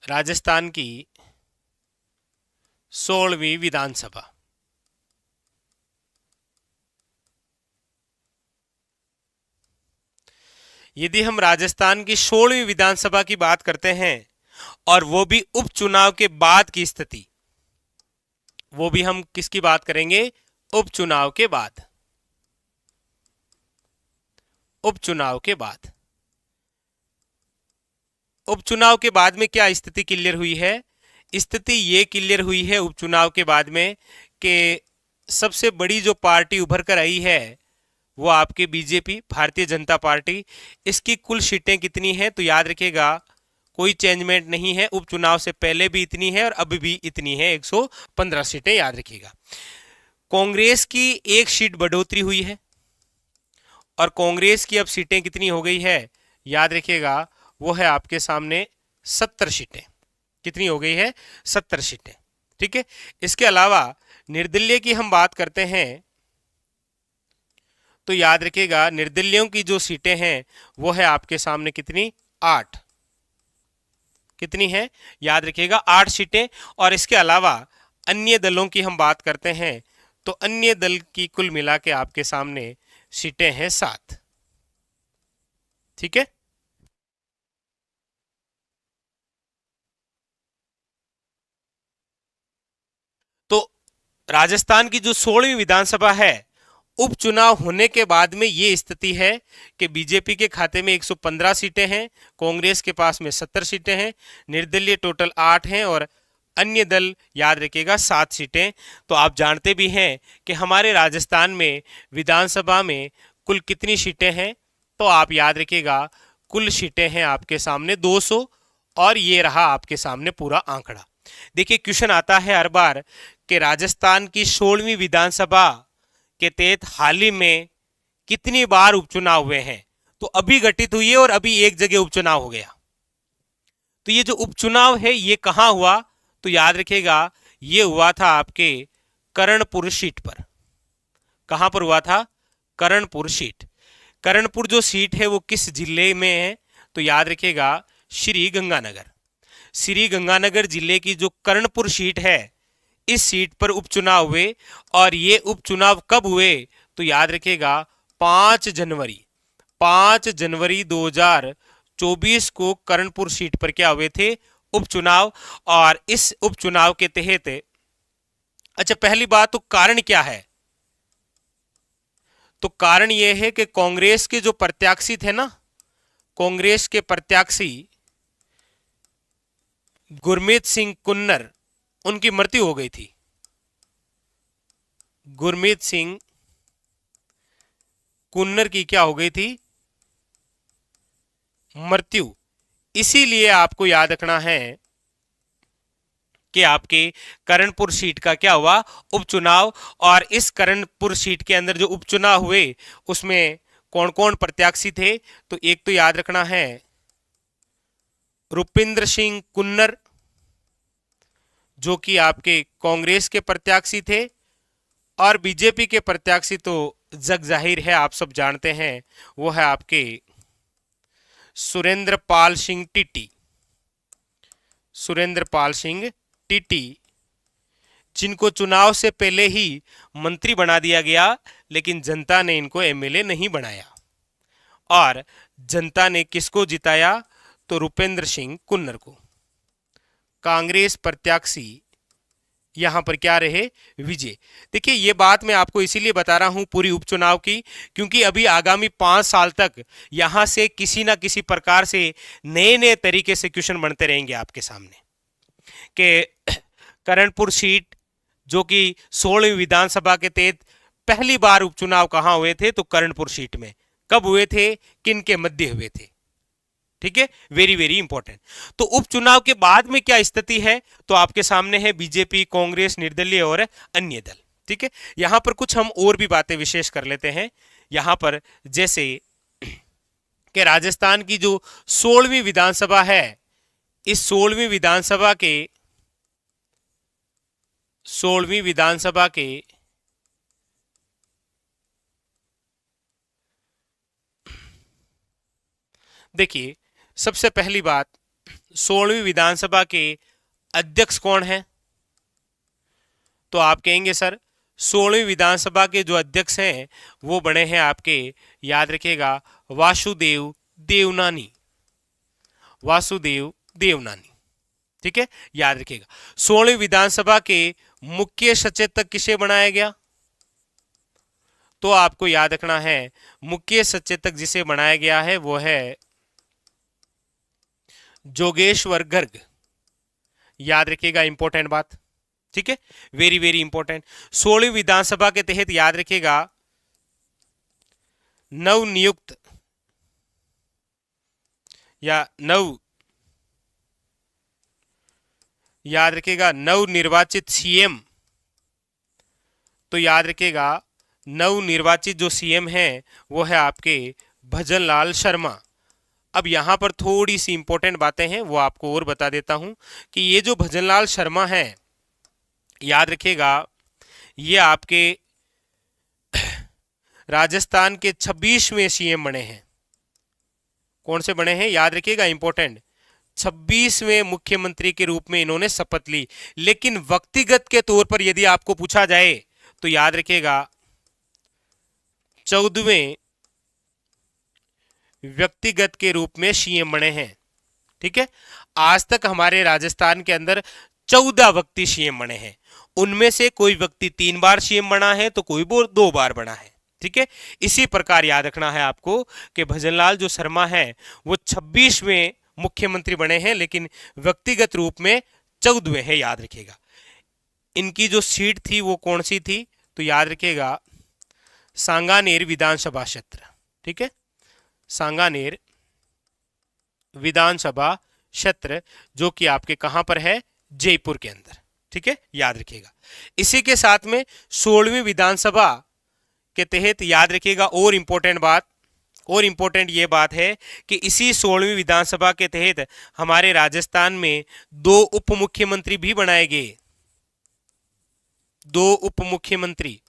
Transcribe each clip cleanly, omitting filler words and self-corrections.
राजस्थान की 16वीं विधानसभा। यदि हम राजस्थान की 16वीं विधानसभा की बात करते हैं और वो भी उपचुनाव के बाद की स्थिति, वो भी हम किसकी बात करेंगे? उपचुनाव के बाद। उपचुनाव के बाद, उपचुनाव के बाद में क्या स्थिति क्लियर हुई है? स्थिति ये क्लियर हुई है उपचुनाव के बाद में कि सबसे बड़ी जो पार्टी उभर कर आई है वो आपके बीजेपी, भारतीय जनता पार्टी। इसकी कुल सीटें कितनी हैं? तो याद रखिएगा कोई चेंजमेंट नहीं है, उपचुनाव से पहले भी इतनी है और अभी भी इतनी है, 115 सीटें, याद रखिएगा। कांग्रेस की एक सीट बढ़ोतरी हुई है और कांग्रेस की अब सीटें कितनी हो गई है? याद रखिएगा वो है आपके सामने 70 सीटें। कितनी हो गई है? 70 सीटें। ठीक है। इसके अलावा निर्दलीय की हम बात करते हैं तो याद रखिएगा निर्दलीयों की जो सीटें हैं वो है आपके सामने कितनी? 8। कितनी है? याद रखिएगा 8 सीटें। और इसके अलावा अन्य दलों की हम बात करते हैं तो अन्य दल की कुल मिला के आपके सामने सीटें हैं 7। ठीक है। तो राजस्थान की जो 16वीं विधानसभा है, उपचुनाव होने के बाद में ये स्थिति है कि बीजेपी के खाते में 115 सीटें हैं, कांग्रेस के पास में 70 सीटें हैं, निर्दलीय टोटल 8 हैं और अन्य दल याद रखिएगा 7 सीटें। तो आप जानते भी हैं कि हमारे राजस्थान में विधानसभा में कुल कितनी सीटें हैं? तो आप याद रखिएगा कुल सीटें हैं आपके सामने 200 और ये रहा आपके सामने पूरा आंकड़ा। देखिए क्वेश्चन आता है हर बार कि राजस्थान की 16वीं विधानसभा के तहत हाल ही में कितनी बार उपचुनाव हुए हैं? तो अभी गठित हुई है और अभी एक जगह उपचुनाव हो गया। तो ये जो उपचुनाव है ये कहां हुआ? तो याद रखिएगा ये हुआ था आपके कर्णपुर सीट पर। कहां पर हुआ था? कर्णपुर सीट। कर्णपुर जो सीट है वो किस जिले में है? तो याद रखिएगा श्री गंगानगर। श्री गंगानगर जिले की जो कर्णपुर सीट है, इस सीट पर उपचुनाव हुए और ये उपचुनाव कब हुए? तो याद रखिएगा 5 जनवरी 2024 को कर्णपुर सीट पर क्या हुए थे? उपचुनाव। और इस उपचुनाव के तहत, अच्छा पहली बात तो कारण क्या है? तो कारण यह है कि कांग्रेस के जो प्रत्याशी थे ना, कांग्रेस के प्रत्याशी गुरमीत सिंह कुन्नर, उनकी मृत्यु हो गई थी। गुरमीत सिंह कुन्नर की क्या हो गई थी? मृत्यु। इसीलिए आपको याद रखना है कि आपके कर्णपुर सीट का क्या हुआ? उपचुनाव। और इस कर्णपुर सीट के अंदर जो उपचुनाव हुए उसमें कौन कौन प्रत्याशी थे? तो एक तो याद रखना है रुपिंदर सिंह कुन्नर, जो कि आपके कांग्रेस के प्रत्याशी थे, और बीजेपी के प्रत्याशी तो जग जाहिर है, आप सब जानते हैं, वो है आपके सुरेंद्र पाल सिंह टीटी। सुरेंद्र पाल सिंह टीटी, जिनको चुनाव से पहले ही मंत्री बना दिया गया, लेकिन जनता ने इनको एमएलए नहीं बनाया। और जनता ने किसको जिताया? तो रुपेंद्र सिंह कुन्नर को। कांग्रेस प्रत्याशी यहां पर क्या रहे? विजय। देखिए ये बात मैं आपको इसीलिए बता रहा हूं पूरी उपचुनाव की, क्योंकि अभी आगामी 5 साल तक यहां से किसी ना किसी प्रकार से नए नए तरीके से क्वेश्चन बनते रहेंगे आपके सामने कि कर्णपुर सीट जो कि 16वीं विधानसभा के तहत पहली बार उपचुनाव कहां हुए थे? तो कर्णपुर सीट में। कब हुए थे? किन के मध्य हुए थे? ठीक है, वेरी वेरी इंपॉर्टेंट। तो उपचुनाव के बाद में क्या स्थिति है? तो आपके सामने है बीजेपी, कांग्रेस, निर्दलीय और अन्य दल। ठीक है, यहां पर कुछ हम और भी बातें विशेष कर लेते हैं। यहां पर जैसे कि राजस्थान की जो 16वीं विधानसभा है, इस 16वीं विधानसभा के देखिए सबसे पहली बात 16वीं विधानसभा के अध्यक्ष कौन है? तो आप कहेंगे सर 16वीं विधानसभा के जो अध्यक्ष हैं वो बने हैं आपके, याद रखिएगा, वासुदेव देवनानी। वासुदेव देवनानी, ठीक है, याद रखिएगा। 16वीं विधानसभा के मुख्य सचेतक किसे बनाया गया? तो आपको याद रखना है मुख्य सचेतक जिसे बनाया गया है वो है जोगेश्वर गर्ग। याद रखिएगा, इंपॉर्टेंट बात, ठीक है, वेरी वेरी इंपॉर्टेंट। 16वीं विधानसभा के तहत याद रखिएगा नवनियुक्त या याद रखिएगा नवनिर्वाचित सीएम। तो याद रखिएगा नवनिर्वाचित जो सीएम है वो है आपके भजनलाल शर्मा। अब यहां पर थोड़ी सी इंपॉर्टेंट बातें हैं वो आपको और बता देता हूं कि ये जो भजनलाल शर्मा है, याद रखिएगा, ये आपके राजस्थान के 26वें सीएम बने हैं। कौन से बने हैं? याद रखिएगा, इंपॉर्टेंट, 26वें मुख्यमंत्री के रूप में इन्होंने शपथ ली। लेकिन व्यक्तिगत के तौर पर यदि आपको पूछा जाए तो याद रखिएगा 14वें व्यक्तिगत के रूप में सीएम बने हैं, ठीक है। आज तक हमारे राजस्थान के अंदर 14 व्यक्ति सीएम बने हैं। उनमें से कोई व्यक्ति 3 बार सीएम बना है तो कोई 2 बार बना है, ठीक है। इसी प्रकार याद रखना है आपको कि भजनलाल जो शर्मा है वो 26वें मुख्यमंत्री बने हैं, लेकिन व्यक्तिगत रूप में 14वें है, याद रखिएगा। इनकी जो सीट थी वो कौन सी थी? तो याद रखिएगा सांगानेर विधानसभा क्षेत्र, ठीक है, सांगानेर विधानसभा क्षेत्र, जो कि आपके कहां पर है? जयपुर के अंदर, ठीक है, याद रखिएगा। इसी के साथ में 16वीं विधानसभा के तहत याद रखिएगा और इंपॉर्टेंट ये बात है कि इसी 16वीं विधानसभा के तहत हमारे राजस्थान में 2 उप मुख्यमंत्री भी बनाए गए। 2 उप मुख्यमंत्री,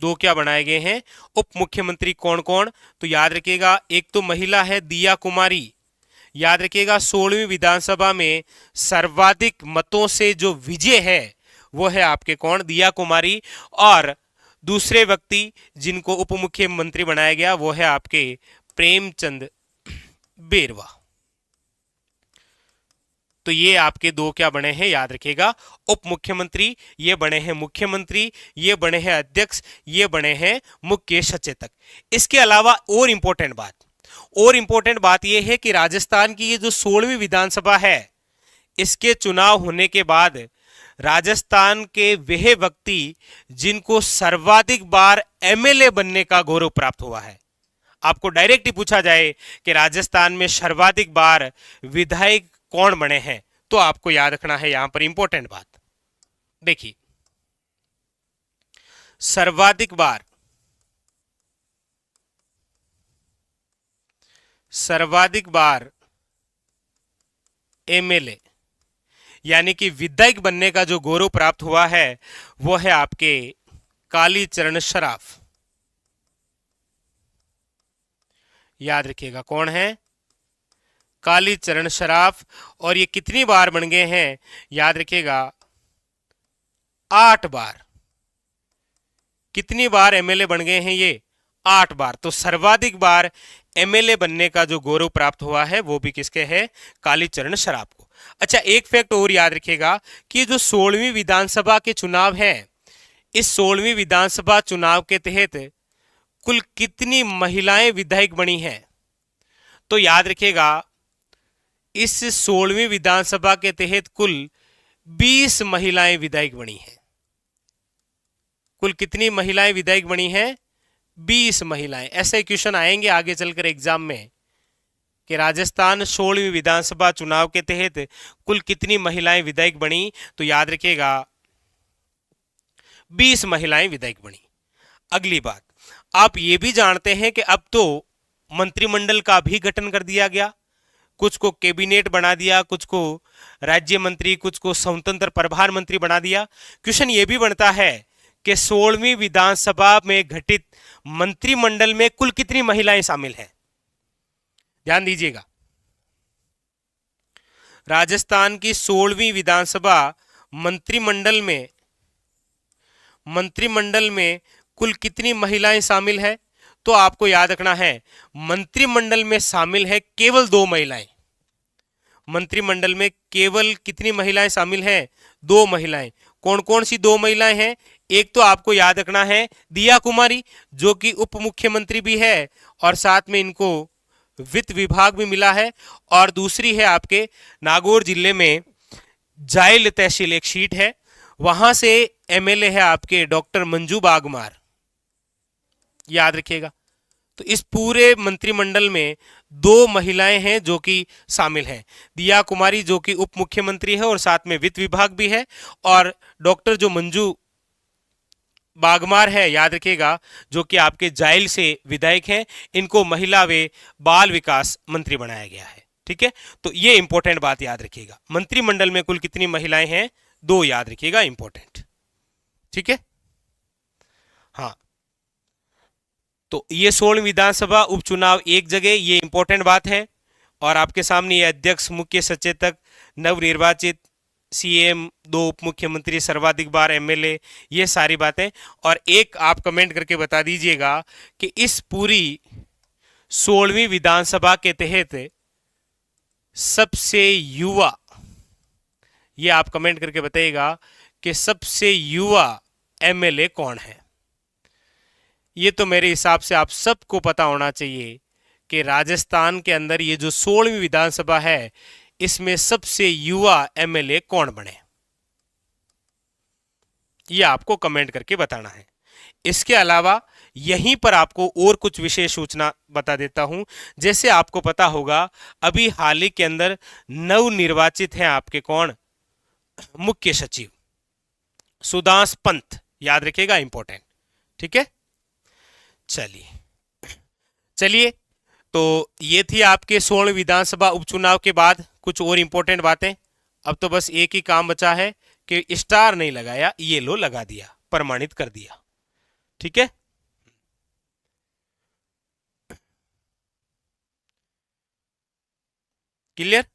2 क्या बनाए गए हैं? उप मुख्यमंत्री। कौन कौन? तो याद रखिएगा, एक तो महिला है दिया कुमारी। याद रखिएगा 16वीं विधानसभा में सर्वाधिक मतों से जो विजय है वो है आपके कौन? दिया कुमारी। और दूसरे व्यक्ति जिनको उप मुख्यमंत्री बनाया गया वो है आपके प्रेमचंद बेरवा। तो ये आपके 2 क्या बने हैं? याद रखिएगा उप मुख्यमंत्री, ये बने हैं मुख्यमंत्री, ये बने हैं अध्यक्ष, ये बने हैं मुख्य सचेतक। इसके अलावा और इंपॉर्टेंट बात यह है कि राजस्थान की ये जो 16वीं विधानसभा है, इसके चुनाव होने के बाद राजस्थान के वह व्यक्ति जिनको सर्वाधिक बार एमएलए बनने का गौरव प्राप्त हुआ है। आपको डायरेक्ट ही पूछा जाए कि राजस्थान में सर्वाधिक बार विधायक कौन बने हैं, तो आपको याद रखना है यहां पर इंपॉर्टेंट बात। देखिए, सर्वाधिक बार एमएलए यानी कि विधायक बनने का जो गौरव प्राप्त हुआ है वो है आपके कालीचरण सराफ। याद रखिएगा कौन है? कालीचरण सराफ। और ये कितनी बार बन गए हैं? याद रखिएगा 8 बार। कितनी बार एमएलए बन गए हैं ये? 8 बार। तो सर्वाधिक बार एमएलए बनने का जो गौरव प्राप्त हुआ है वो भी किसके है? कालीचरण सराफ को। अच्छा, एक फैक्ट और याद रखिएगा कि जो 16वीं विधानसभा के चुनाव हैं, इस 16वीं विधानसभा चुनाव के तहत कुल कितनी महिलाएं विधायक बनी हैं? तो याद रखिएगा इस 16वीं विधानसभा के तहत कुल 20 महिलाएं विधायक बनी हैं। कुल कितनी महिलाएं विधायक बनी हैं? 20 महिलाएं। ऐसे क्वेश्चन आएंगे आगे चलकर एग्जाम में कि राजस्थान 16वीं विधानसभा चुनाव के तहत कुल कितनी महिलाएं विधायक बनी? तो याद रखिएगा 20 महिलाएं विधायक बनी। अगली बात, आप ये भी जानते हैं कि अब तो मंत्रिमंडल का भी गठन कर दिया गया। कुछ को कैबिनेट बना दिया, कुछ को राज्य मंत्री, कुछ को स्वतंत्र प्रभार मंत्री बना दिया। क्वेश्चन ये भी बनता है कि 16वीं विधानसभा में गठित मंत्रिमंडल में कुल कितनी महिलाएं शामिल हैं? ध्यान दीजिएगा, राजस्थान की 16वीं विधानसभा मंत्रिमंडल में कुल कितनी महिलाएं शामिल है? तो आपको याद रखना है, मंत्रिमंडल में शामिल है केवल 2 महिलाएं। मंत्रिमंडल में केवल कितनी महिलाएं शामिल हैं? 2 महिलाएं। कौन कौन सी 2 महिलाएं हैं? एक तो आपको याद रखना है दिया कुमारी, जो कि उप मुख्यमंत्री भी है और साथ में इनको वित्त विभाग भी मिला है। और दूसरी है आपके नागौर जिले में जायल तहसील एक सीट है, वहां से एमएलए है आपके डॉक्टर मंजू बागमार, याद रखिएगा। तो इस पूरे मंत्रिमंडल में 2 महिलाएं हैं जो कि शामिल हैं, दिया कुमारी जो कि उप मुख्यमंत्री है और साथ में वित्त विभाग भी है, और डॉक्टर जो मंजू बागमार है, याद रखिएगा, जो कि आपके जायल से विधायक हैं। इनको महिला व बाल विकास मंत्री बनाया गया है। ठीक है, तो ये इंपॉर्टेंट बात याद रखिएगा। मंत्रिमंडल में कुल कितनी महिलाएं हैं? 2, याद रखिएगा, इंपॉर्टेंट। ठीक है, हाँ। तो ये 16 विधानसभा उपचुनाव एक जगह, ये इंपॉर्टेंट बात है। और आपके सामने ये अध्यक्ष, मुख्य सचेतक, नवनिर्वाचित सीएम, 2 उप मुख्यमंत्री, सर्वाधिक बार एमएलए, ये सारी बातें। और एक आप कमेंट करके बता दीजिएगा कि इस पूरी 16वीं विधानसभा के तहत सबसे युवा, ये आप कमेंट करके बताइएगा कि सबसे युवा एमएलए कौन है। ये तो मेरे हिसाब से आप सबको पता होना चाहिए कि राजस्थान के अंदर ये जो 16वीं विधानसभा है, इसमें सबसे युवा एमएलए कौन बने, ये आपको कमेंट करके बताना है। इसके अलावा यहीं पर आपको और कुछ विशेष सूचना बता देता हूं। जैसे आपको पता होगा, अभी हाल ही के अंदर नवनिर्वाचित हैं आपके कौन? मुख्य सचिव सुदांश पंत, याद रखिएगा, इंपॉर्टेंट। ठीक है, चलिए, तो ये थी आपके 16 विधानसभा उपचुनाव के बाद कुछ और इंपॉर्टेंट बातें। अब तो बस एक ही काम बचा है कि स्टार नहीं लगाया, ये लो लगा दिया, प्रमाणित कर दिया। ठीक है, क्लियर?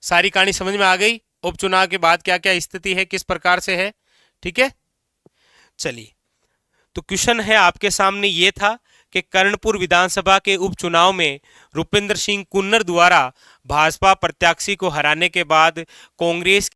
सारी कहानी समझ में आ गई? उपचुनाव के बाद क्या क्या स्थिति है, किस प्रकार से है। ठीक है, चलिए, तो क्वेश्चन है आपके सामने ये था कि कर्णपुर विधानसभा के उपचुनाव में रुपेंद्र सिंह कुन्नर द्वारा भाजपा प्रत्याशी को हराने के बाद कांग्रेस